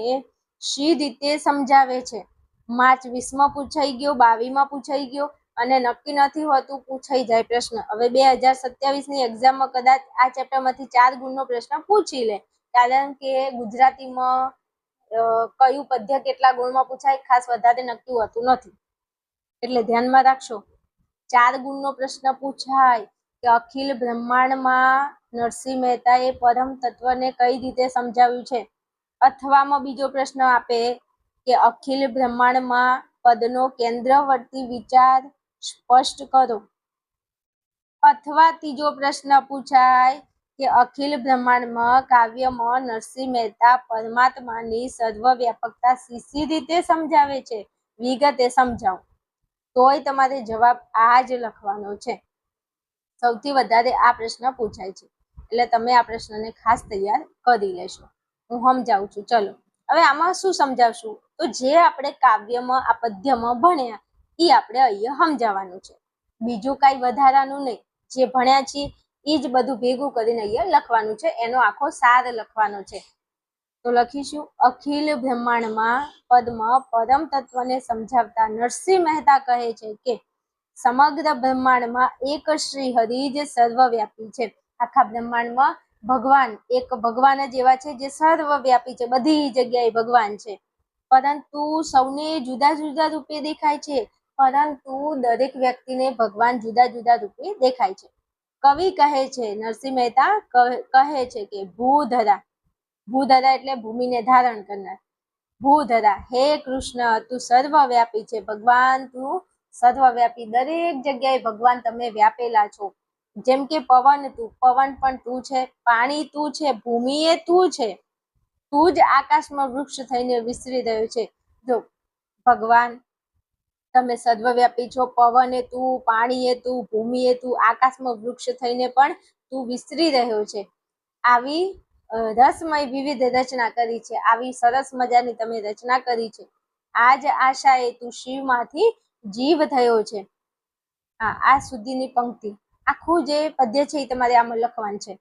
શી રીતે સમજાવે છે? માર્ચ 20માં પૂછાઈ ગયો, 22માં પૂછાઈ ગયો અને નક્કી નથી હોતું પૂછાઈ જાય પ્રશ્ન. હવે 2027ની એક્ઝામમાં કદાચ આ ચેપ્ટરમાંથી 4 ગુણનો પ્રશ્ન પૂછી લે, કારણ કે ગુજરાતીમાં કયું પદ્ય કેટલા ગુણમાં પૂછાય ખાસ વધારે નક્કી હોતું નથી, એટલે ધ્યાનમાં રાખશો. 4 ગુણનો પ્રશ્ન પૂછાય કે અખિલ બ્રહ્માંડમાં નરસિંહ મહેતાએ પરમ તત્વને કઈ રીતે સમજાવ્યું છે. અથવામાં બીજો પ્રશ્ન આપે કે અખિલ બ્રહ્માંડમાં પદનો કેન્દ્રવર્તી વિચાર સ્પષ્ટ કરો. અથવા ત્રીજો પ્રશ્ન પૂછાય કે અખિલ બ્રહ્માંડમાં કાવ્યમાં નરસિંહ મહેતા પરમાત્માની સર્વવ્યાપકતા શી રીતે સમજાવે છે, વિગતે સમજાવો. તોય તમારે જવાબ આ જ લખવાનો છે. સૌથી વધારે આ પ્રશ્ન પૂછાય છે એટલે તમે આ પ્રશ્નને ખાસ તૈયાર કરી લેશો. હું સમજાવું છું. ચલો હવે આમાં શું સમજાવશું? તો જે આપણે કાવ્યમાં આ પદ્યમાં ભણ્યા એ આપણે અહીંયા સમજાવવાનું છે, બીજું કાંઈ વધારાનું નહીં. જે ભણ્યા છીએ એ જ બધું ભેગું કરીને અહીંયા લખવાનું છે, એનો આખો સાર લખવાનો છે. તો લખીશું, અખિલ બ્રહ્માંડમાં પદમાં પરમ તત્વને સમજાવતા નરસિંહ મહેતા કહે છે કે સમગ્ર બ્રહ્માંડમાં એક શ્રી હરિ જ સર્વવ્યાપી છે. આખા બ્રહ્માંડમાં ભગવાન એક ભગવાન જ એવા છે જે સર્વવ્યાપી છે, બધી જગ્યાએ ભગવાન છે. પરંતુ સૌને જુદા જુદા રૂપે દેખાય છે, પરંતુ દરેક વ્યક્તિને ભગવાન જુદા જુદા રૂપે દેખાય છે. કવિ કહે છે, નરસિંહ મહેતા કહે છે કે ભૂધરા એટલે ભૂમિને ધારણ કરનાર. ભૂધરા, હે કૃષ્ણ તું સર્વવ્યાપી છે. ભગવાન તું સર્વવ્યાપી, દરેક જગ્યાએ ભગવાન તમે વ્યાપેલા છો. જેમ કે પવન પણ તું છે, પાણી તું છે, ભૂમિ એ તું છે. તું જ આકાશમાં વૃક્ષ થઈને વિસ્તરી રહ્યો છે. જો ભગવાન તમે સર્વવ્યાપી છો, પવન એ તું, પાણી એ તું, ભૂમિ એ તું, આકાશમાં વૃક્ષ થઈને પણ તું વિસ્તરી રહ્યો છે. આવી રસમય વિવિધ રચના કરી છે, આવી સરસ મજાની તમે રચના કરી છે. આજ આશાએ તું શિવમાંથી જીવ થયો છે. આ સુધીની પંક્તિ, આખું જે પદ્ય છે એ તમારે આમાં લખવાનું છે.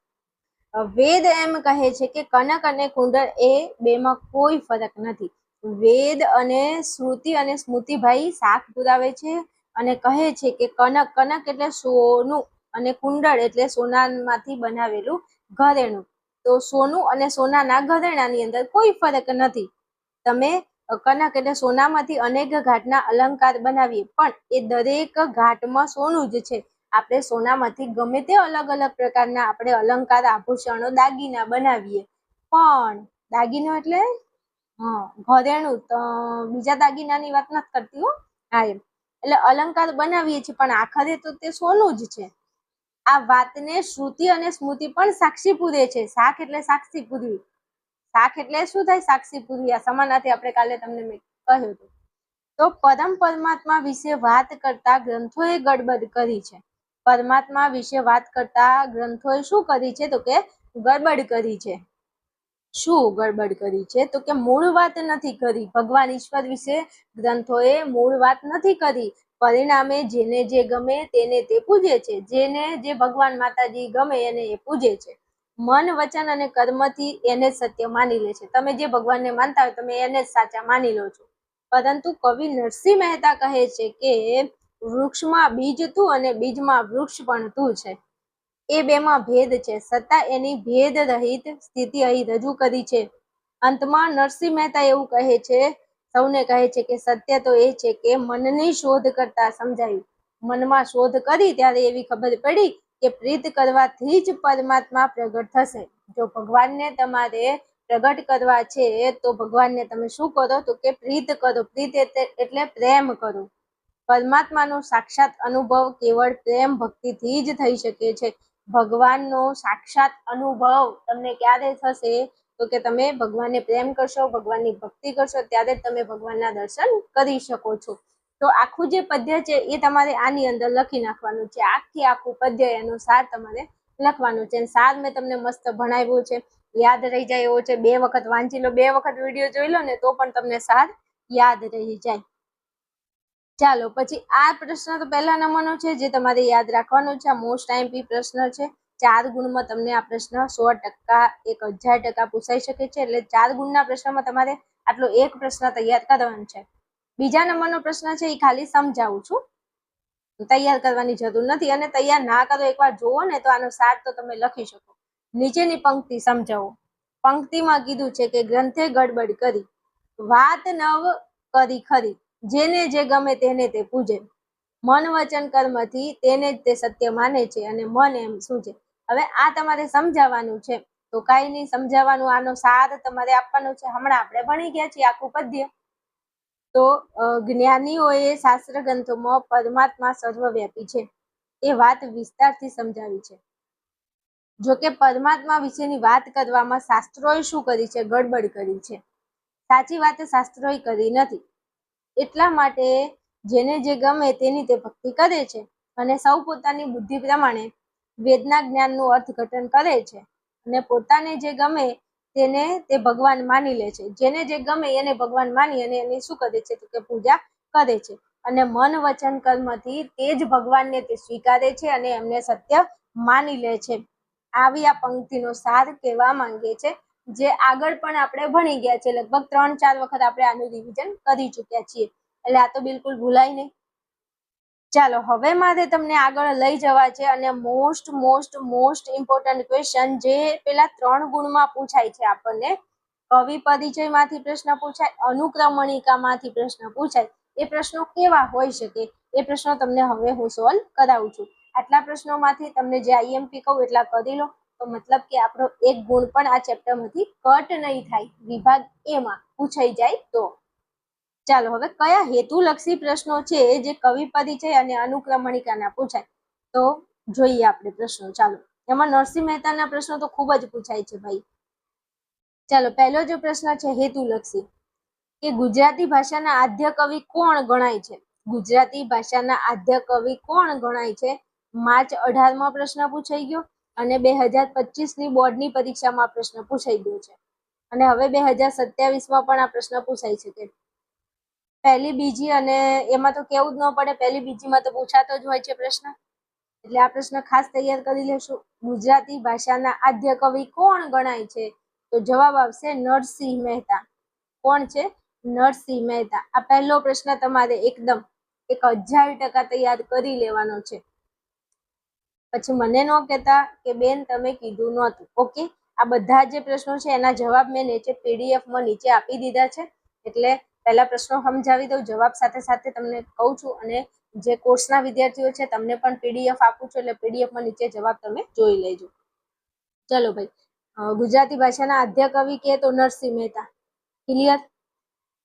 વેદ એમ કહે છે કે કનક અને કુંડળ એ બેમાં કોઈ ફરક નથી. વેદ અને શ્રુતિ અને સ્મૃતિભાઈ શાક પુરાવે છે અને કહે છે કે કનક, કનક એટલે સોનું અને કુંડળ એટલે સોનામાંથી બનાવેલું ઘરેણું. તો સોનું અને સોનાના ઘરેણાની અંદર કોઈ ફરક નથી. તમે કનક એટલે સોનામાંથી અનેક ઘાટના અલંકાર બનાવીએ, પણ એ દરેક ઘાટમાં સોનું જ છે. આપણે સોનામાંથી ગમે તે અલગ અલગ પ્રકારના આપણે અલંકાર, આભૂષણો, દાગીના બનાવીએ, પણ દાગીનો એટલે ઘરેણું, બીજા દાગીનાની વાત નથી કરતી હો. હા, એમ એટલે અલંકાર બનાવીએ છીએ, પણ આખરે તો તે સોનું જ છે. આ વાતને શ્રુતિ અને સ્મૃતિ પણ સાક્ષી પૂરે છે. શાખ એટલે સાક્ષી પૂરવી. શાખ એટલે શું થાય? સાક્ષી પૂરવી. આ સમાનાર્થી આપણે કાલે તમને મેં કહ્યું હતું. તો પરમ પરમાત્મા વિશે વાત કરતા ગ્રંથોએ ગડબડ કરી છે. પરમાત્મા વિશે વાત કરતા ગ્રંથોએ શું કરી છે? તો કે ગડબડ કરી છે. શું ગડબડ કરી છે? તો કે મૂળ વાત નથી કરી. ભગવાન ઈશ્વર વિશે ગ્રંથોએ મૂળ વાત નથી કરી. પરિણામે જેને જે ગમે તેને તે પૂજે છે. જેને જે ભગવાન માતાજી ગમે એને એ પૂજે છે. મન, વચન અને કર્મથી એને સત્ય માની લે છે. તમે જે ભગવાનને માનતા હોય તમે એને જ સાચા માની લો છો. પરંતુ કવિ નરસિંહ મહેતા કહે છે કે વૃક્ષમાં બીજ તું અને બીજમાં વૃક્ષ પણ તું છે. એ બેમાં ભેદ છે, છતાં એની ભેદ રહિત સ્થિતિ અહીં રજૂ કરી છે. અંતમાં નરસિંહ મહેતા એવું કહે છે, સૌને કહે છે કે સત્ય તો એ છે કે મનની શોધ કરતા સમજાયું. મનમાં શોધ કરી ત્યારે એવી ખબર પડી કે પ્રીત કરવાથી જ પરમાત્મા પ્રગટ થશે. જો ભગવાનને તમારે પ્રગટ કરવા છે તો ભગવાનને તમે શું કરો? તો કે પ્રીત કરો. પ્રીત એટલે પ્રેમ કરો. પરમાત્માનો સાક્ષાત અનુભવ કેવળ પ્રેમ ભક્તિથી જ થઈ શકે છે. ભગવાનનો સાક્ષાત અનુભવ તમને ક્યારે થશે? તો કે તમે ભગવાનને પ્રેમ કરશો, ભગવાનની ભક્તિ કરશો, ત્યારે તમે ભગવાનના દર્શન કરી શકો છો. તો આખું જે પદ્ય છે એ તમારે આની અંદર લખી નાખવાનું છે. આખું પદ્ય એનો સાર તમારે લખવાનું છે. સાર મેં તમને મસ્ત ભણાવ્યો છે, યાદ રહી જાય એવો છે. 2 વખત વાંચી લો, 2 વખત વિડીયો જોઈ લો ને તો પણ તમને સાર યાદ રહી જાય. ચાલો પછી આ પ્રશ્ન તો પહેલા નંબરનો છે, જે તમારે યાદ રાખવાનો છે. આ મોસ્ટ આઈએમપી પ્રશ્ન છે. 4 ગુણમાં તમને આ પ્રશ્ન 100%, 1000% પૂછાઈ શકે છે. એટલે 4 ગુણના પ્રશ્નમાં તમારે આટલો એક પ્રશ્ન તૈયાર કરવાનો છે. બીજા નંબરનો પ્રશ્ન છે એ ખાલી સમજાવું છું, તૈયાર કરવાની જરૂર નથી. અને તૈયાર ના કરો, એકવાર જોવો ને તો આનો સાર તો તમે લખી શકો. નીચેની પંક્તિ સમજાવો. પંક્તિમાં કીધું છે કે ગ્રંથે ગડબડ કરી, વાત નવ કરી ખરી, જેને જે ગમે તેને તે પૂજે, મન, વચન, કર્મથી તેને જ તે સત્ય માને છે. અને મન એમ શું છે? હવે આ તમારે સમજાવવાનું છે. તો કાંઈ નહીં, સમજાવવાનું. આનો સાર તમારે આપવાનો છે. હમણાં આપણે ભણી ગયા છીએ આખું પદ્ય. તો જ્ઞાનીઓએ શાસ્ત્ર ગ્રંથોમાં પરમાત્મા સર્વવ્યાપી છે એ વાત વિસ્તારથી સમજાવી છે. જોકે પરમાત્મા વિશેની વાત કરવામાં શાસ્ત્રોએ શું કરી છે? ગડબડ કરી છે. સાચી વાત શાસ્ત્રોએ કરી નથી. એટલા માટે જેને જે ગમે તેની તે ભક્તિ કરે છે અને સૌ પોતાની બુદ્ધિ પ્રમાણે વેદના જ્ઞાનનું અર્થઘટન કરે છે અને પોતાને જે ગમે તેને તે ભગવાન માની લે છે. જેને જે ગમે એને ભગવાન માની અને એની શું કરે છે? તો કે પૂજા કરે છે. અને મન, વચન, કર્મથી તે જ ભગવાનને તે સ્વીકારે છે અને એમને સત્ય માની લે છે. આવી આ પંક્તિનો સાર કહેવા માંગે છે, જે આગળ પણ આપણે ભણી ગયા છે. લગભગ 3-4 વખત આપણે આનું રિવિઝન કરી ચૂક્યા છીએ. એટલે આ તો બિલકુલ ભૂલાય નહીં. ચાલો હવે મારે તમને આગળ લઈ જવા છે અને મોસ્ટ ઇમ્પોર્ટન્ટ ક્વેશ્ચન, જે પેલા 3 ગુણમાં પૂછાય છે આપણને. કવિ પરિચયમાંથી પ્રશ્ન પૂછાય, અનુક્રમણિકામાંથી પ્રશ્ન પૂછાય. એ પ્રશ્નો કેવા હોઈ શકે એ પ્રશ્નો તમને હવે હું સોલ્વ કરાવું છું. આટલા પ્રશ્નોમાંથી તમને જે આઈએમપી કહું એટલા કરી લો, તો મતલબ કે આપણો 1 ગુણ પણ આ ચેપ્ટરમાંથી કટ નહીં થાય. વિભાગ A માં પૂછાઈ જાય તો. ચાલો હવે કયા હેતુલક્ષી પ્રશ્નો છે જે કવિ પરિચય અને અનુક્રમણિકાના પૂછાય? તો જોઈએ આપણે પ્રશ્નો. ચાલો, એમાં નરસિંહ મહેતાના પ્રશ્નો તો ખૂબ જ પૂછાય છે ભાઈ. ચાલો, પહેલો જો પ્રશ્ન છે હેતુલક્ષી, કે ગુજરાતી ભાષાના આદ્ય કવિ કોણ ગણાય છે? ગુજરાતી ભાષાના આદ્ય કવિ કોણ ગણાય છે? માર્ચ 18માં પ્રશ્ન પૂછાઈ ગયો અને 2025ની બોર્ડની પરીક્ષામાં પ્રશ્ન પૂછાઈ ગયો છે. અને હવે 2027માં પણ આ પ્રશ્ન પૂછાઈ શકે. પહેલી, બીજી અને એમાં તો કેવું જ ન પડે, પહેલી બીજીમાં તો પૂછાતો જ હોય છે પ્રશ્ન. એટલે આ પ્રશ્ન ખાસ તૈયાર કરી લેશું. ગુજરાતી ભાષાના આદ્ય કવિ કોણ ગણાય છે? તો જવાબ આવશે નરસિંહ મહેતા. કોણ છે? નરસિંહ મહેતા. આ પહેલો પ્રશ્ન તમારે એકદમ 1000% તૈયાર કરી લેવાનો છે. પછી મને ન કહેતા કે બેન તમે કીધું નહોતું. ઓકે, આ બધા જે પ્રશ્નો છે એના જવાબ મેં નીચે PDF માં નીચે આપી દીધા છે. એટલે પહેલા પ્રશ્નો સમજાવી દઉં, જવાબ સાથે સાથે તમને કહું છું. અને જે કોર્સના વિદ્યાર્થીઓ છે તમને પણ PDF આપું છું, એટલે PDF માં નીચે જવાબ તમે જોઈ લેજો. ચલો ભાઈ, ગુજરાતી ભાષાના આદ્ય કવિ કે તો નરસિંહ મહેતા. ક્લિયર?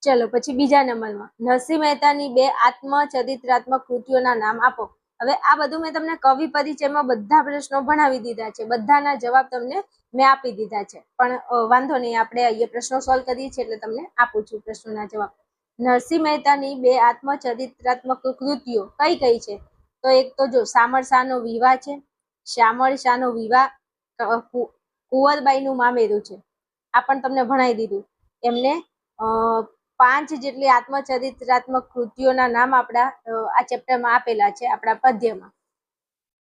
ચલો પછી બીજા નંબરમાં, નરસિંહ મહેતાની 2 આત્મચરિત્રાત્મક કૃતિઓના નામ આપો. હવે આ બધું મેં તમને કવિ પરિચયમાં બધા પ્રશ્નો ભણાવી દીધા છે, બધાના જવાબ તમને મેં આપી દીધા છે. પણ વાંધો નહીં, આપણે અહીંયા પ્રશ્નો સોલ્વ કરીએ છીએ એટલે તમને આપું છું પ્રશ્નોના જવાબ. નરસિંહ મહેતાની 2 આત્મચરિત્રાત્મક કૃતિઓ કઈ કઈ છે? તો એક તો જો શામળ શાહનો વિવાહ છે, શામળ શાહનો વિવાહ, કુંવરબાઈનું મામેરું છે. આ પણ તમને ભણાવી દીધું. એમને 5 જેટલી આત્મચરિત્રાત્મક કૃતિઓના નામ આપણા આ ચેપ્ટરમાં આપેલા છે, આપણા પદ્યમાં.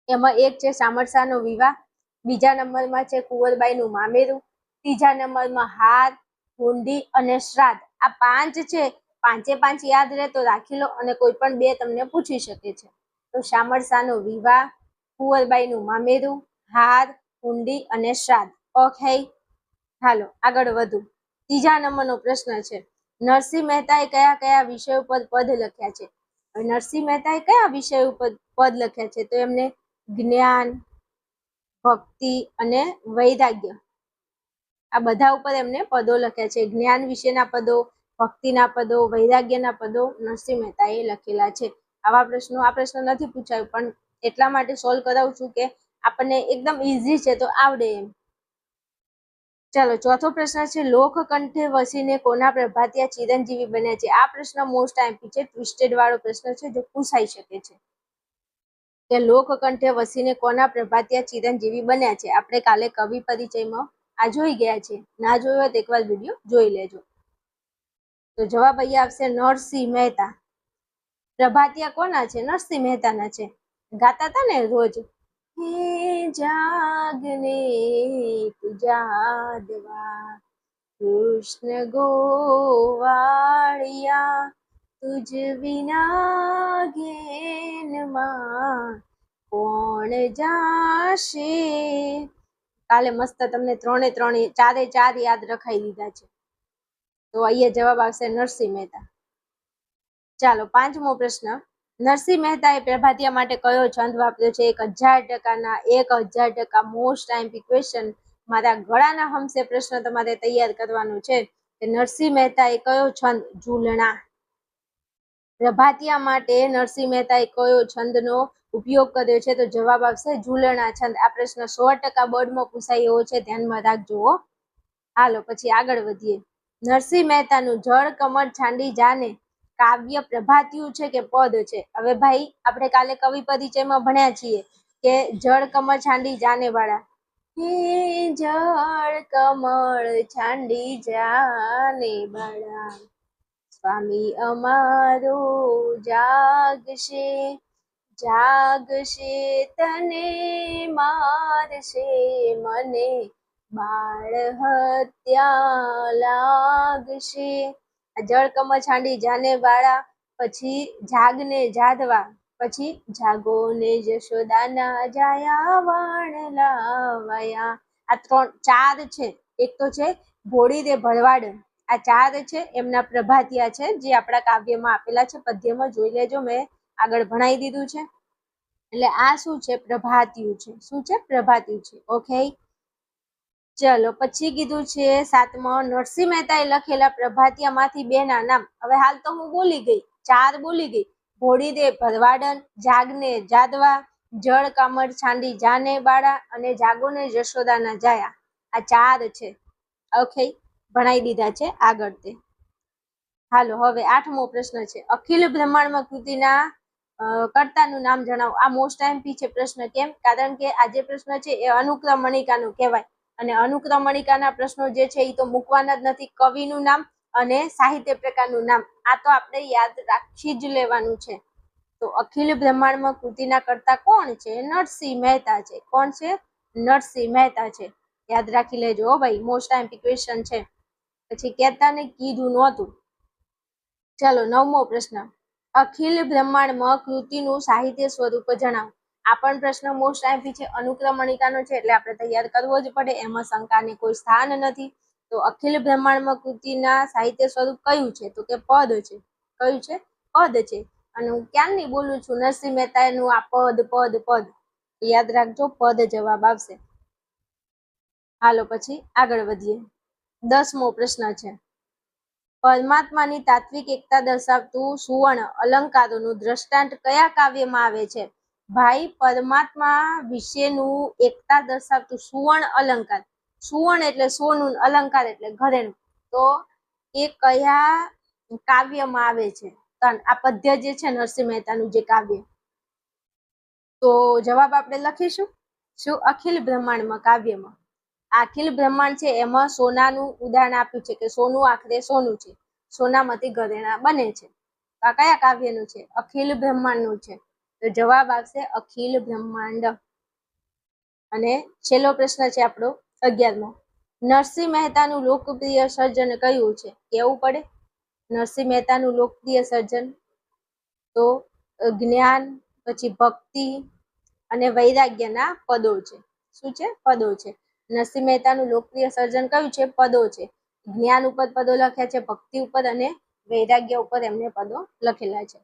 એમાં એક છે શામળ શાહનો વિવાહ, બીજા નંબરમાં છે કુંવરબાઈનું મામેરું, ત્રીજા નંબરમાં હાર, હુંડી અને શ્રાદ્ધ. આ 5 છે, 5 યાદ રહે તો રાખી લો, અને કોઈ પણ 2 તમને પૂછી શકે છે. તો શામળ શાહનો વિવાહ, કુંવરબાઈનું મામેરું, હાર, હુંડી અને શ્રાદ્ધ. ઓકે, હાલો આગળ વધુ. ત્રીજા નંબરનો પ્રશ્ન છે, નરસિંહ મહેતાએ કયા કયા વિષય ઉપર પદ લખ્યા છે? નરસિંહ મહેતાએ કયા વિષય ઉપર પદ લખ્યા છે? તો એમને જ્ઞાન, ભક્તિ અને વૈરાગ્ય, આ બધા ઉપર એમને પદો લખ્યા છે. જ્ઞાન વિશેના પદો, ભક્તિના પદો, વૈરાગ્યના પદો નરસિંહ મહેતાએ લખેલા છે. આવા પ્રશ્નો, આ પ્રશ્ન નથી પૂછાયો પણ એટલા માટે સોલ્વ કરાવું છું કે આપણને એકદમ ઈઝી છે તો આવડે એમ. ચાલો ચોથો પ્રશ્ન છે, લોકકંઠે વસીને કોના પ્રભાતિયા ચિરંજીવી બન્યા છે? આ પ્રશ્ન મોસ્ટ આઈમ્પી છે, ટ્વિસ્ટેડ વાળો પ્રશ્ન છે, જો પૂછાઈ શકે છે કે લોકકંઠે વસીને કોના પ્રભાતિયા ચિરંજીવી બન્યા છે. આપણે કાલે કવિ પરિચયમાં આ જોઈ ગયા છે, ના જોયો હોય તો એકવાર વિડીયો જોઈ લેજો. તો જવાબ અહીંયા આવશે નરસિંહ મહેતા. પ્રભાતિયા કોના છે? નરસિંહ મહેતાના છે. ગાતા હતા ને રોજ, હે જાગને જાદવા કૃષ્ણ ગોવાળિયા, તુજ વિના ઘેનમાં કોણ જાશે. કાલે મસ્ત તમને 3 4 યાદ રખાઈ દીધા છે. તો અહીંયા જવાબ આવશે નરસિંહ મહેતા. ચાલો પાંચમો પ્રશ્ન, નરસિંહ મહેતાએ પ્રભાતિયા માટે કયો છંદ વાપર્યો છે? 1000%ના 1000% મોસ્ટ આઈમ્પી ક્વેશ્ચન, મારા ગળાના હમસે પ્રશ્ન તમારે તૈયાર કરવાનો છે કે નરસિંહ મહેતાએ કયો છંદ, ઝૂલણા. પ્રભાતિયા માટે નરસિંહ મહેતાએ કયો છંદનો ઉપયોગ કર્યો છે? તો જવાબ આવશે ઝૂલણા છંદ. આ પ્રશ્ન 100% બોર્ડમાં પૂછાય એવો છે, ધ્યાનમાં રાખજો. હાલો પછી આગળ વધીએ. નરસિંહ મહેતાનું જળ કમળ છાંડી જાને કાવ્ય પ્રભાતિયું છે કે પદ છે? હવે ભાઈ આપણે કાલે કવિ પરિચયમાં ભણ્યા છીએ કે જળ કમળ છાંડી જાને વાળા, હે જળ કમળ છાંડી જાને બાળા, સ્વામી અમારો જાગશે, જાગશે તને મારશે, મને બાળ હત્યા લાગશે. જળ કમળ છાંડી જાને બાળા, પછી જાગને જાદવા, પછી જાગો ને જશોદાના જાયા વાણ લાવાયા. આ 4 છે. એક તો છે ભોળી રે ભરવાડ, આ 4 છે એમના પ્રભાતિયા છે, જે આપણા કાવ્યમાં આપેલા છે, પદ્યમાં જોઈ લેજો, મેં આગળ ભણાવી દીધું છે. એટલે આ શું છે? પ્રભાતિયું છે. શું છે? પ્રભાતિયું છે. ઓકે, ચલો પછી કીધું છે 7મો, નરસિંહ મહેતાએ લખેલા પ્રભાતિયામાંથી 2 ના નામ. હવે હાલ તો હું બોલી ગઈ, 4 બોલી ગઈ, ભોળી દે ભરવાડન, જાગને જાદવા, જળ કમળ છાંડી જાને બાળા અને જાગોને જશોદાના જાયા. આ 4 છે. ઓકે, ભણાઈ દીધા છે આગળ તે. હાલો હવે 8મો પ્રશ્ન છે, અખિલ બ્રહ્માંડમાં કૃતિના કર્તાનું નામ જણાવો. આ મોસ્ટ આઈમ્પી છે પ્રશ્ન. કેમ? કારણ કે આ જે પ્રશ્ન છે એ અનુક્રમણિકાનું કહેવાય, અને અનુક્રમણિકાના પ્રશ્નો જે છે એ તો મૂકવાના જ નથી. કવિનું નામ અને સાહિત્ય પ્રકારનું નામ આ તો આપણે યાદ રાખી જ લેવાનું છે. તો અખિલ બ્રહ્માંડમાં કૃતિના કર્તા કોણ છે? નરસિંહ મહેતા છે. કોણ છે? નરસિંહ મહેતા છે. યાદ રાખી લેજો ભાઈ, મોસ્ટ આઈમ્પી ક્વેશ્ચન છે. પછી કહેતા ને કીધું નહોતું, ચાલો 9મો પ્રશ્ન, અખિલ બ્રહ્માંડમાં કૃતિનું સાહિત્ય સ્વરૂપ જણાવો. આ પણ પ્રશ્ન મોસ્ટ આઈમ્પી છે, અનુક્રમણિકાનો છે એટલે આપણે તૈયાર કરવો જ પડે, એમાં શંકાને કોઈ સ્થાન નથી. તો અખિલ બ્રહ્માંડમાં કૃતિના સાહિત્ય સ્વરૂપ કયું છે? તો કે પદ છે. કયું છે? પદ છે. અને હું ક્યારની બોલું છું, નરસિંહ મહેતાનું આ પદ પદ પદ યાદ રાખજો, પદ જવાબ આવશે. હાલો પછી આગળ વધીએ. 10મો પ્રશ્ન છે, પરમાત્માની તાત્વિક એકતા દર્શાવતું સુવર્ણ અલંકારોનું દ્રષ્ટાંત કયા કાવ્યમાં આવે છે? ભાઈ, પરમાત્મા વિશેનું એકતા દર્શાવતું સુવર્ણ અલંકાર, સુવર્ણ એટલે સોનું, અલંકાર એટલે ઘરેણું, તો એ કયા કાવ્યમાં આવે છે? આ પદ્ય જે છે નરસિંહ મહેતાનું જે કાવ્ય, તો જવાબ આપણે લખીશું શું? અખિલ બ્રહ્માંડમાં કાવ્યમાં. અખિલ બ્રહ્માંડ છે એમાં સોનાનું ઉદાહરણ આપ્યું છે કે સોનું આખરે સોનું છે, સોનામાંથી ઘરેણા બને છે. આ કયા કાવ્યનું છે? અખિલ બ્રહ્માંડનું છે. તો જવાબ આવશે અખિલ બ્રહ્માંડ. અને છેલ્લો પ્રશ્ન છે આપણો 11મો, નરસિંહ મહેતાનું લોકપ્રિય સર્જન કયું છે? કેવું પડે. નરસિંહ મહેતાનું લોકપ્રિય સર્જન, તો જ્ઞાન, પછી ભક્તિ અને વૈરાગ્યના પદો છે. શું છે? પદો છે. નરસિંહ મહેતાનું લોકપ્રિય સર્જન કયું છે? પદો છે. જ્ઞાન ઉપર પદો લખ્યા છે, ભક્તિ ઉપર અને વૈરાગ્ય ઉપર એમને પદો લખેલા છે.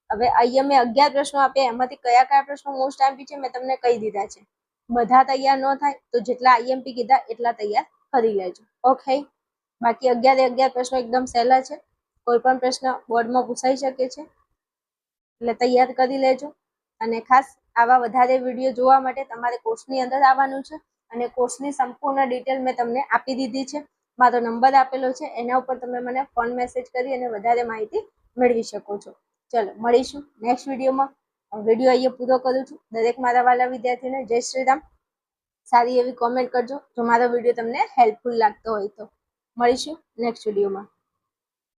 હવે અહીંયા મેં 11 પ્રશ્નો આપ્યા, એમાંથી કયા કયા પ્રશ્નો મોસ્ટ આઈમ્પી છે મેં તમને કહી દીધા છે. બધા તૈયાર ન થાય તો જેટલા આઈએમપી કીધા એટલા તૈયાર કરી લેજો. ઓકે, બાકી 11 પ્રશ્નો એકદમ સહેલા છે, કોઈ પણ પ્રશ્ન બોર્ડમાં પૂછાઈ શકે છે, એટલે તૈયાર કરી લેજો. અને ખાસ આવા વધારે વિડીયો જોવા માટે તમારે કોર્સની અંદર આવવાનું છે, અને કોર્સની સંપૂર્ણ ડિટેલ મેં તમને આપી દીધી છે. મારો નંબર આપેલો છે, એના ઉપર તમે મને ફોન મેસેજ કરી અને વધારે માહિતી મેળવી શકો છો. ચલો મળીશું નેક્સ્ટ વિડીયોમાં. વિડીયો અહીંયા પૂરો કરું છું. દરેક મારા વાલા વિદ્યાર્થીને જય શ્રી રામ. સારી એવી કોમેન્ટ કરજો જો મારો વિડીયો તમને હેલ્પફુલ લાગતો હોય તો. મળીશું નેક્સ્ટ વિડીયોમાં.